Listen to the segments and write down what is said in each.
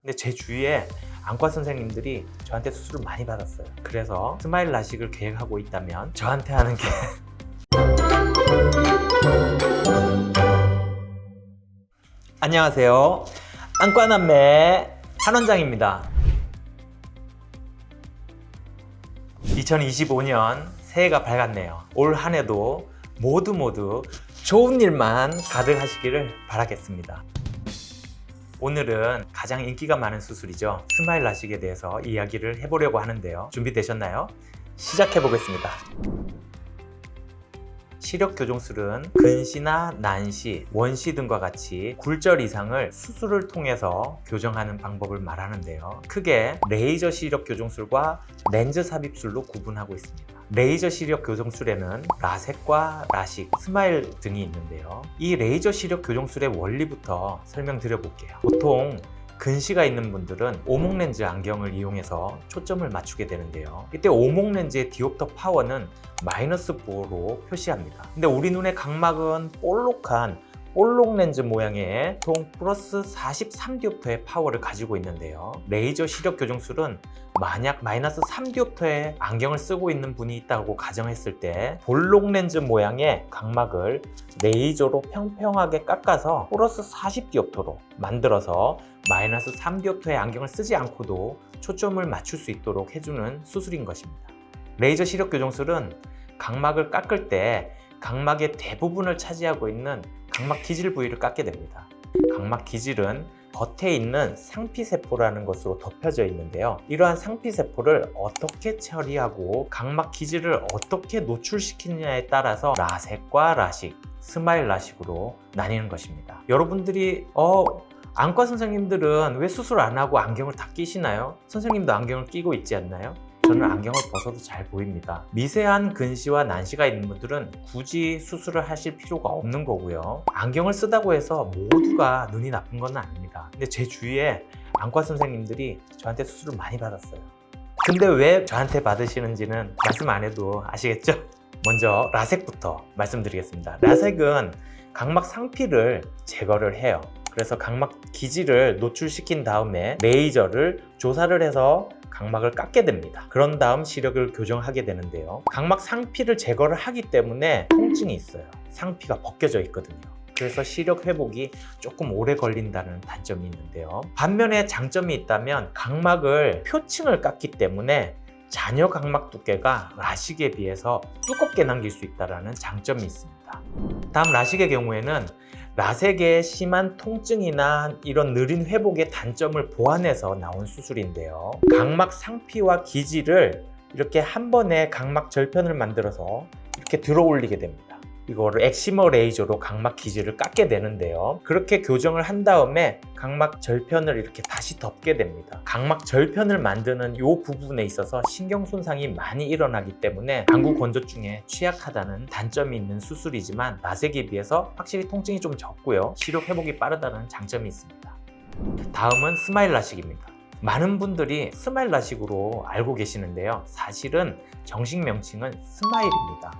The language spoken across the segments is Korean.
근데 제 주위에 안과 선생님들이 저한테 수술을 많이 받았어요. 그래서 스마일 라식을 계획하고 있다면 저한테 하는 게 안녕하세요. 안과남매 한원장입니다. 2025년 새해가 밝았네요. 올 한 해도 모두 좋은 일만 가득하시기를 바라겠습니다. 오늘은 가장 인기가 많은 수술이죠. 스마일 라식에 대해서 이야기를 해보려고 하는데요. 준비되셨나요? 시작해 보겠습니다. 시력 교정술은 근시나 난시, 원시 등과 같이 굴절 이상을 수술을 통해서 교정하는 방법을 말하는데요. 크게 레이저 시력 교정술과 렌즈 삽입술로 구분하고 있습니다. 레이저 시력 교정술에는 라섹과 라식, 스마일 등이 있는데요. 이 레이저 시력 교정술의 원리부터 설명드려 볼게요. 보통 근시가 있는 분들은 오목렌즈 안경을 이용해서 초점을 맞추게 되는데요. 이때 오목렌즈의 디옵터 파워는 -4로 표시합니다. 근데 우리 눈의 각막은 볼록한 볼록 렌즈 모양의 총 플러스 43디옵터의 파워를 가지고 있는데요. 레이저 시력 교정술은 만약 -3디옵터의 안경을 쓰고 있는 분이 있다고 가정했을 때 볼록 렌즈 모양의 각막을 레이저로 평평하게 깎아서 플러스 40디옵터로 만들어서 -3디옵터의 안경을 쓰지 않고도 초점을 맞출 수 있도록 해주는 수술인 것입니다. 레이저 시력 교정술은 각막을 깎을 때 각막의 대부분을 차지하고 있는 각막 기질 부위를 깎게 됩니다. 각막 기질은 겉에 있는 상피세포라는 것으로 덮여져 있는데요. 이러한 상피세포를 어떻게 처리하고 각막 기질을 어떻게 노출시키느냐에 따라서 라섹과 라식, 스마일 라식으로 나뉘는 것입니다. 여러분들이 안과 선생님들은 왜 수술 안 하고 안경을 다 끼시나요? 선생님도 안경을 끼고 있지 않나요? 저는 안경을 벗어도 잘 보입니다. 미세한 근시와 난시가 있는 분들은 굳이 수술을 하실 필요가 없는 거고요. 안경을 쓰다고 해서 모두가 눈이 나쁜 건 아닙니다. 근데 제 주위에 안과 선생님들이 저한테 수술을 많이 받았어요. 근데 왜 저한테 받으시는지는 말씀 안 해도 아시겠죠? 먼저 라섹부터 말씀드리겠습니다. 라섹은 각막 상피를 제거를 해요. 그래서 각막 기질을 노출시킨 다음에 레이저를 조사를 해서 각막을 깎게 됩니다. 그런 다음 시력을 교정하게 되는데요. 각막 상피를 제거를 하기 때문에 통증이 있어요. 상피가 벗겨져 있거든요. 그래서 시력 회복이 조금 오래 걸린다는 단점이 있는데요. 반면에 장점이 있다면 각막을 표층을 깎기 때문에 잔여 각막 두께가 라식에 비해서 두껍게 남길 수 있다는 장점이 있습니다. 다음 라식의 경우에는 라섹의 심한 통증이나 이런 느린 회복의 단점을 보완해서 나온 수술인데요. 각막 상피와 기질을 이렇게 한 번에 각막 절편을 만들어서 이렇게 들어 올리게 됩니다. 이거를 엑시머 레이저로 각막 기질을 깎게 되는데요. 그렇게 교정을 한 다음에 각막 절편을 이렇게 다시 덮게 됩니다. 각막 절편을 만드는 이 부분에 있어서 신경 손상이 많이 일어나기 때문에 방구 건조증에 취약하다는 단점이 있는 수술이지만 라섹에 비해서 확실히 통증이 좀 적고요. 시력 회복이 빠르다는 장점이 있습니다. 다음은 스마일 라식입니다. 많은 분들이 스마일 라식으로 알고 계시는데요. 사실은 정식 명칭은 스마일입니다.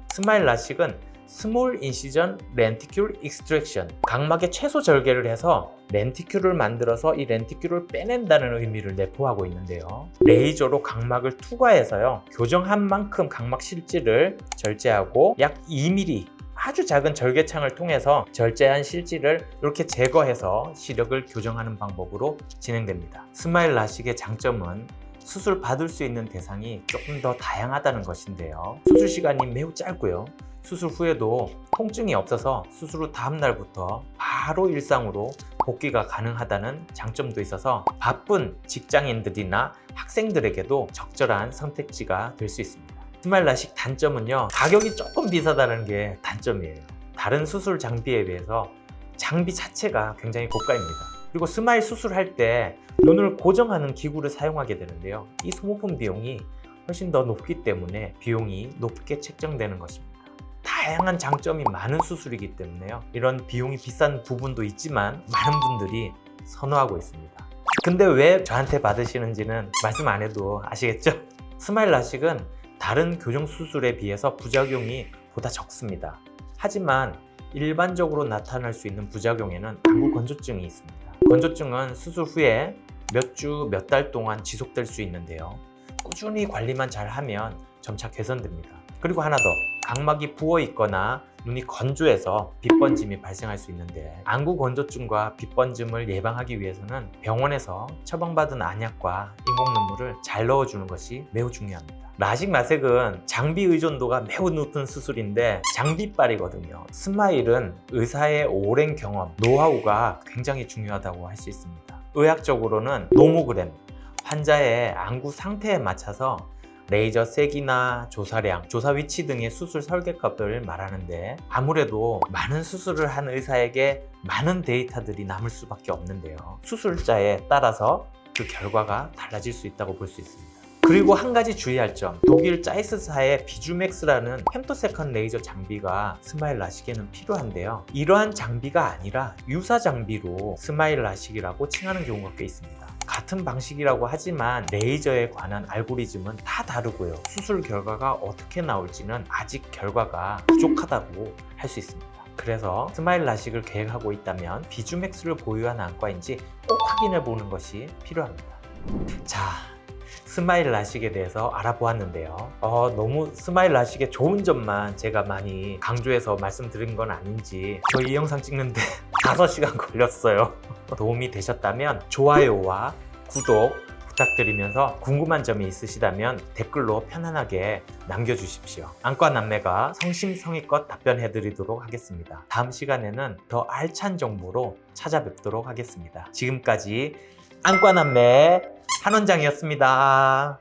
스마일 라식은 스몰 인시전 렌티큘 익스트랙션, 각막의 최소 절개를 해서 렌티큘을 만들어서 이 렌티큘을 빼낸다는 의미를 내포하고 있는데요. 레이저로 각막을 투과해서요, 교정한 만큼 각막 실질을 절제하고 약 2mm 아주 작은 절개창을 통해서 절제한 실질을 이렇게 제거해서 시력을 교정하는 방법으로 진행됩니다. 스마일 라식의 장점은 수술 받을 수 있는 대상이 조금 더 다양하다는 것인데요. 수술 시간이 매우 짧고요. 수술 후에도 통증이 없어서 수술 후 다음 날부터 바로 일상으로 복귀가 가능하다는 장점도 있어서 바쁜 직장인들이나 학생들에게도 적절한 선택지가 될 수 있습니다. 스마일 라식 단점은요, 가격이 조금 비싸다는 게 단점이에요. 다른 수술 장비에 비해서 장비 자체가 굉장히 고가입니다. 그리고 스마일 수술할 때 눈을 고정하는 기구를 사용하게 되는데요. 이 소모품 비용이 훨씬 더 높기 때문에 비용이 높게 책정되는 것입니다. 다양한 장점이 많은 수술이기 때문에요. 이런 비용이 비싼 부분도 있지만 많은 분들이 선호하고 있습니다. 근데 왜 저한테 받으시는지는 말씀 안 해도 아시겠죠? 스마일 라식은 다른 교정 수술에 비해서 부작용이 보다 적습니다. 하지만 일반적으로 나타날 수 있는 부작용에는 방구 건조증이 있습니다. 건조증은 수술 후에 몇 주, 몇 달 동안 지속될 수 있는데요. 꾸준히 관리만 잘하면 점차 개선됩니다. 그리고 하나 더, 각막이 부어 있거나 눈이 건조해서 빛번짐이 발생할 수 있는데, 안구 건조증과 빛번짐을 예방하기 위해서는 병원에서 처방받은 안약과 인공 눈물을 잘 넣어주는 것이 매우 중요합니다. 라식 라섹은 장비 의존도가 매우 높은 수술인데 장비빨이거든요. 스마일은 의사의 오랜 경험, 노하우가 굉장히 중요하다고 할 수 있습니다. 의학적으로는 노모그램, 환자의 안구 상태에 맞춰서 레이저 색이나 조사량, 조사 위치 등의 수술 설계값을 말하는데, 아무래도 많은 수술을 한 의사에게 많은 데이터들이 남을 수밖에 없는데요. 수술자에 따라서 그 결과가 달라질 수 있다고 볼 수 있습니다. 그리고 한 가지 주의할 점, 독일 짜이스사의 비주맥스라는 femtosecond 레이저 장비가 스마일 라식에는 필요한데요. 이러한 장비가 아니라 유사 장비로 스마일 라식이라고 칭하는 경우가 꽤 있습니다. 같은 방식이라고 하지만 레이저에 관한 알고리즘은 다 다르고요. 수술 결과가 어떻게 나올지는 아직 결과가 부족하다고 할 수 있습니다. 그래서 스마일 라식을 계획하고 있다면 비주맥스를 보유한 안과인지 꼭 확인해 보는 것이 필요합니다. 자, 스마일 라식에 대해서 알아보았는데요. 너무 스마일 라식의 좋은 점만 제가 많이 강조해서 말씀드린 건 아닌지, 저 이 영상 찍는데 5시간 걸렸어요. 도움이 되셨다면 좋아요와 구독 부탁드리면서 궁금한 점이 있으시다면 댓글로 편안하게 남겨주십시오. 안과남매가 성심성의껏 답변해드리도록 하겠습니다. 다음 시간에는 더 알찬 정보로 찾아뵙도록 하겠습니다. 지금까지 안과남매 한원장이었습니다.